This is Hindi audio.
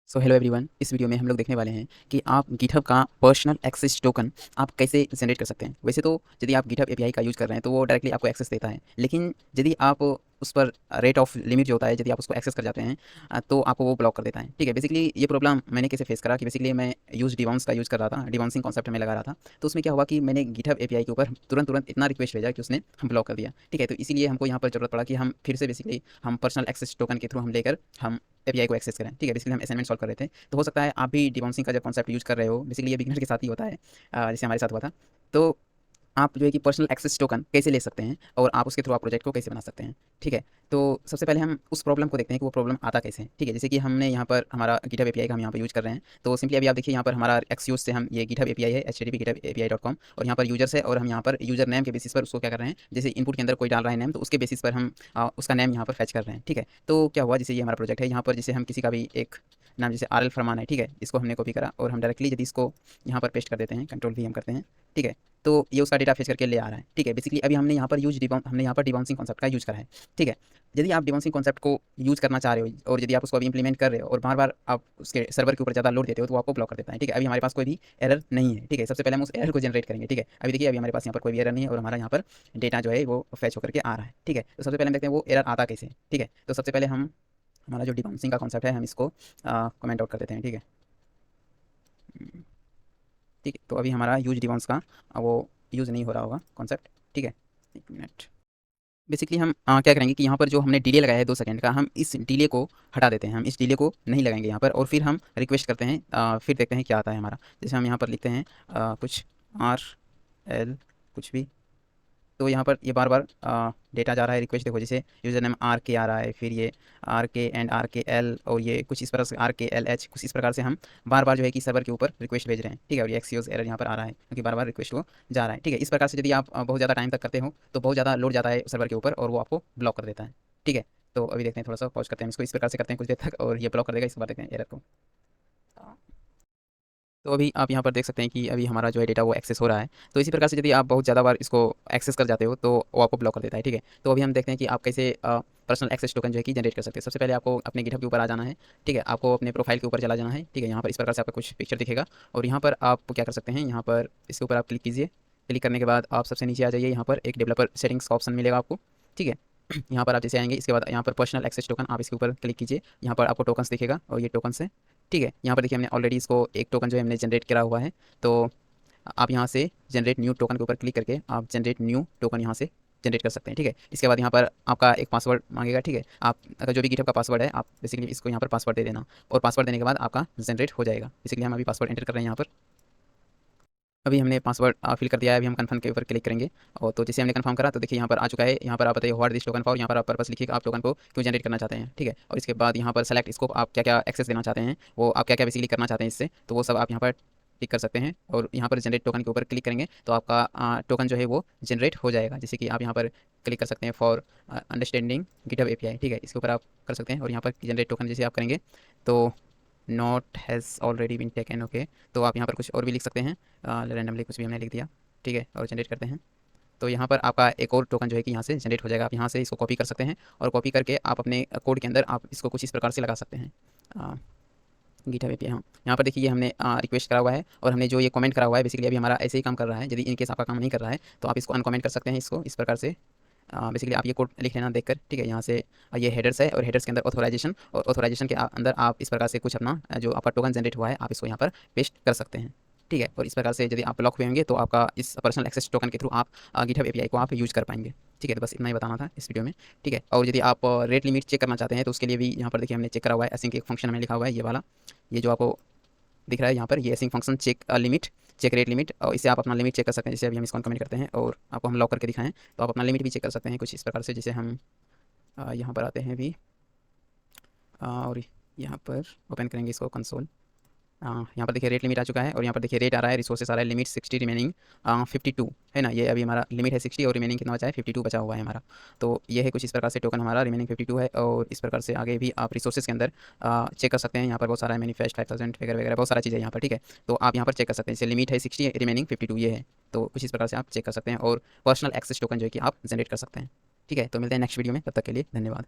सो हेलो एवरीवन, इस वीडियो में हम लोग देखने वाले हैं कि आप गिटहब का पर्सनल एक्सेस टोकन आप कैसे जनरेट कर सकते हैं। वैसे तो यदि आप गिटहब एपीआई का यूज़ कर रहे हैं तो वो डायरेक्टली आपको एक्सेस देता है, लेकिन यदि आप उस पर रेट ऑफ लिमिट जो होता है, यदि आप उसको एक्सेस कर जाते हैं तो आपको वो ब्लॉक कर देता है। ठीक है, बेसिकली ये प्रॉब्लम मैंने कैसे फेस करा कि बेसिकली मैं डिवाउंस का यूज़ कर रहा था, डिवाउंसिंग कॉन्सेप्ट में लगा रहा था। तो उसमें क्या हुआ कि मैंने गिटहब एपीआई के ऊपर तुरंत तुरंत इतना रिक्वेस्ट भेजा कि उसने ब्लॉक कर दिया। ठीक है, तो इसीलिए हमको यहाँ पर जरूरत पड़ा कि हम फिर से बेसिकली हम पर्सनल एक्सेस टोकन के थ्रू हम लेकर हम एपीआई को एक्सेस करें। ठीक है, बेसिकली हम असाइनमेंट सॉल्व कर रहे थे, तो हो सकता है आप भी डिबाउंसिंग का जब कॉन्सेप्ट यूज़ कर रहे हो, बेसिकली ये बिगिनर के साथ ही होता है, जैसे हमारे साथ हुआ था। तो आप जो है कि पर्सनल एक्सेस टोकन कैसे ले सकते हैं और आप उसके थ्रू आप प्रोजेक्ट को कैसे बना सकते हैं। ठीक है, तो सबसे पहले हम उस प्रॉब्लम को देखते हैं कि वो प्रॉब्लम आता कैसे है। ठीक है, जैसे कि हमने यहाँ पर हमारा गिटहब एपीआई का हम यहाँ पर यूज़ कर रहे हैं, तो सिंपली अभी आप देखिए यहाँ पर हमारा एक्सयूज से हम ये गिटहब एपीआई है http github-api.com, और यहाँ पर यूजर्स है और हम यहाँ पर यूजर नेम के बेसिस पर उसको क्या कर रहे हैं, जैसे इनपुट के अंदर कोई डाल रहा है नेम, तो उसके बेसिस पर हम उसका नेम यहाँ पर फैच कर रहे हैं। ठीक है, तो क्या हुआ, जैसे ये हमारा प्रोजेक्ट है, यहाँ पर जैसे हम किसी का भी एक नाम जैसे आर एल फरमान है। ठीक है, इसको हमने कॉपी करा और हम डायरेक्टली यदि इसको यहाँ पर पेस्ट कर देते हैं, कंट्रोल वी हम करते हैं। ठीक है, तो ये उसका डेटा फेच करके ले आ रहा है। ठीक है, बेसिकली अभी हमने यहाँ पर हमने यहाँ पर डिबाउंसिंग कॉन्सेप्ट का यूज़ करा है। ठीक है, यदि आप डिबाउंसिंग कॉन्सेप्ट को यूज़ करना चाह रहे हो और यदि आप उसको अभी इंप्लीमेंट कर रहे हो और बार बार आप उसके सर्वर के ऊपर ज़्यादा लोड देते हो तो वो आपको ब्लॉक कर देता है। ठीक है, अभी हमारे पास कोई भी एरर नहीं है। ठीक है, सबसे पहले हम उस एरर को जनरेट करेंगे। ठीक है, अभी देखिए अभी हमारे पास यहाँ पर कोई भी एरर नहीं है और हमारा यहाँ पर डेटा जो है वो फैच होकर के आ रहा है। ठीक है, तो सबसे पहले हम देखते हैं वो एरर आता कैसे है। ठीक है, तो सबसे पहले हम हमारा जो डिबाउंसिंग का कॉन्सेप्ट है हम इसको कमेंट आउट कर देते हैं। ठीक है, ठीक है, तो अभी हमारा यूज डिबाउंस का वो यूज़ नहीं हो रहा होगा कॉन्सेप्ट। ठीक है, एक मिनट। बेसिकली हम क्या करेंगे कि यहाँ पर जो हमने डिले लगाया है 2 सेकंड का, हम इस डिले को हटा देते हैं। हम इस डिले को नहीं लगाएंगे यहाँ पर, और फिर हम रिक्वेस्ट करते हैं, फिर देखते हैं क्या आता है हमारा। जैसे हम यहाँ पर लिखते हैं कुछ आर एल कुछ भी, तो यहाँ पर ये बार बार डेटा जा रहा है। रिक्वेस्ट देखो, जैसे यूज़र नेम आर के आ रहा है, फिर ये आर के एंड आर के एल, और ये कुछ इस प्रकार से आर के एल एच, कुछ इस प्रकार से हम बार बार जो है कि सर्वर के ऊपर रिक्वेस्ट भेज रहे हैं। ठीक है, और ये एक्सक्यूज एरर यहाँ पर आ रहा है क्योंकि बार बार रिक्वेस्ट को जा रहा है। ठीक है, इस प्रकार से यदि आप बहुत ज़्यादा टाइम तक करते हो तो बहुत ज़्यादा लोड जाता है सर्वर के ऊपर और वो आपको ब्लॉक कर देता है। ठीक है, तो अभी देखते हैं, थोड़ा सा पॉज करते हैं, इसको इस प्रकार से करते हैं कुछ देर तक और ये ब्लॉक कर देगा। इसके बाद देखते हैं एरर को। तो अभी आप यहाँ पर देख सकते हैं कि अभी हमारा जो है डेटा वो एक्सेस हो रहा है। तो इसी प्रकार से यदि आप बहुत ज़्यादा बार इसको एक्सेस कर जाते हो तो वो आपको ब्लॉक कर देता है। ठीक है, तो अभी हम देखते हैं कि आप कैसे पर्सनल एक्सेस टोकन जो है कि जनरेट कर सकते हैं। सबसे पहले आपको अपने गिटहब के ऊपर आ जाना है। ठीक है, आपको अपने प्रोफाइल के ऊपर चला जाना है। ठीक है, यहाँ पर इस प्रकार से आपका कुछ पिक्चर दिखेगा और यहाँ पर आप क्या कर सकते हैं, यहाँ पर इसके ऊपर आप क्लिक कीजिए। क्लिक करने के बाद आप सबसे नीचे आ जाइए, यहाँ पर एक डेवलपर सेटिंग्स का ऑप्शन मिलेगा आपको। ठीक है, यहाँ पर आप जैसे आएंगे, इसके बाद यहाँ पर पर्सनल एक्सेस टोकन आप इसके ऊपर क्लिक कीजिए। यहाँ पर आपको टोकन्स दिखेगा और ये टोकन्स है। ठीक है, यहाँ पर देखिए हमने ऑलरेडी इसको एक टोकन जो है हमने जनरेट करा हुआ है। तो आप यहाँ से जनरेट न्यू टोकन के ऊपर क्लिक करके आप जनरेट न्यू टोकन यहाँ से जनरेट कर सकते हैं। ठीक है, इसके बाद यहाँ पर आपका एक पासवर्ड मांगेगा। ठीक है, आप अगर जो भी गिटहब का पासवर्ड है आप बेसिकली इसको यहाँ पर पासवर्ड दे देना, और पासवर्ड देने के बाद आपका जनरेट हो जाएगा। बेसिकली हम अभी पासवर्ड एंटर कर रहे हैं यहाँ पर। अभी हमने पासवर्ड फिल कर दिया है। अभी हम कन्फर्म के ऊपर क्लिक करेंगे और तो जैसे हमने कन्फर्म करा तो देखिए यहाँ पर आ चुका है। यहाँ पर आप बताइए व्हाट दिस टोकन फॉर, यहाँ पर आप पर्पस लिखिएगा, आप टोकन को क्यों जनरेट करना चाहते हैं। ठीक है, और इसके बाद यहाँ पर सेलेक्ट स्कोप, आप क्या क्या एक्सेस देना चाहते हैं, वो आप क्या क्या बेसिकली करना चाहते हैं इससे, तो वो सब आप यहाँ पर टिक कर सकते हैं। और यहाँ पर जनरेट टोकन के ऊपर क्लिक करेंगे तो आपका टोकन जो है वो जनरेट हो जाएगा। जैसे कि आप यहाँ पर क्लिक कर सकते हैं फॉर अंडरस्टैंडिंग गिटहब एपीआई। ठीक है, इसके ऊपर आप कर सकते हैं और यहाँ पर जनरेट टोकन जैसे आप करेंगे तो not has already been taken. Okay, तो आप यहाँ पर कुछ और भी लिख सकते हैं, रैंडमली कुछ भी हमने लिख दिया। ठीक है, और जनरेट करते हैं तो यहाँ पर आपका एक और टोकन जो है कि यहाँ से जनरेट हो जाएगा। आप यहाँ से इसको कॉपी कर सकते हैं और कॉपी करके आप अपने कोड के अंदर आप इसको कुछ इस प्रकार से लगा सकते हैं। गिटहब एपीआई, हाँ, यहाँ पर देखिए ये हमने रिक्वेस्ट करा हुआ है और हमने जो ये कमेंट करा हुआ है बेसिकली अभी हमारा ऐसे ही काम कर रहा है। यदि इन केस आपका काम नहीं कर रहा है तो आप इसको अनकमेंट कर सकते हैं, इसको इस प्रकार से। बेसिकली आप ये कोड लिख लेना देखकर। ठीक है, यहाँ से ये हेडर्स है और हेडर्स के अंदर ऑथोराइजेशन, और ऑथोराइजेशन के अंदर आप इस प्रकार से कुछ अपना जो आपका टोकन जनरेट हुआ है आप इसको यहाँ पर पेस्ट कर सकते हैं। ठीक है, और इस प्रकार से यदि आप ब्लॉक हुए होंगे तो आपका इस पर्सनल एक्सेस टोकन के थ्रू आप गिटहब एपीआई को आप यूज़ कर पाएंगे। ठीक है, तो बस इतना ही बताना था इस वीडियो में। ठीक है, और यदि आप रेट लिमिट चेक करना चाहते हैं तो उसके लिए भी यहाँ पर देखिए हमने चेक करा हुआ है। एसिंक एक फंक्शन हमें लिखा हुआ है, ये वाला, ये जो आपको दिख रहा है यहाँ पर, ये async function check limit, check rate limit, और इससे आप अपना लिमिट चेक कर सकते हैं। जैसे अभी हम इसको कमेंट करते हैं और आपको हम लॉक करके दिखाएं तो आप अपना लिमिट भी चेक कर सकते हैं कुछ इस प्रकार से। जैसे हम यहाँ पर आते हैं भी और यहाँ पर ओपन करेंगे इसको कंसोल। यहाँ पर देखिए रेट लिमिट आ चुका है और यहाँ पर देखिए रेट आ रहा है, रिसोर्सेस आ रहा है, लिमिट 60, रिमेनिंग 52 है ना। ये अभी हमारा लिमिट है 60 और रिमेनिंग कितना बचा है, 52 बचा हुआ है हमारा। तो ये है कुछ इस प्रकार से टोकन हमारा रिमेनिंग 52 है। और इस प्रकार से आगे भी आप रिसोर्सेज के अंदर चेक कर सकते हैं। यहाँ पर बहुत सारा है, मैनिफेस्ट 5000 वगैरह वगैरह बहुत सारा चीज़ है यहाँ पर। ठीक है, तो आप यहाँ पर चेक कर सकते हैं। जैसे लिमिट है 60, रिमेनिंग 52 ये है, तो कुछ इस प्रकार से आप चेक कर सकते हैं और पर्सनल एक्सेस टोकन जो है कि आप जनरेट कर सकते हैं। ठीक है, तो मिलते हैं नेक्स्ट वीडियो में, तब तक के लिए धन्यवाद।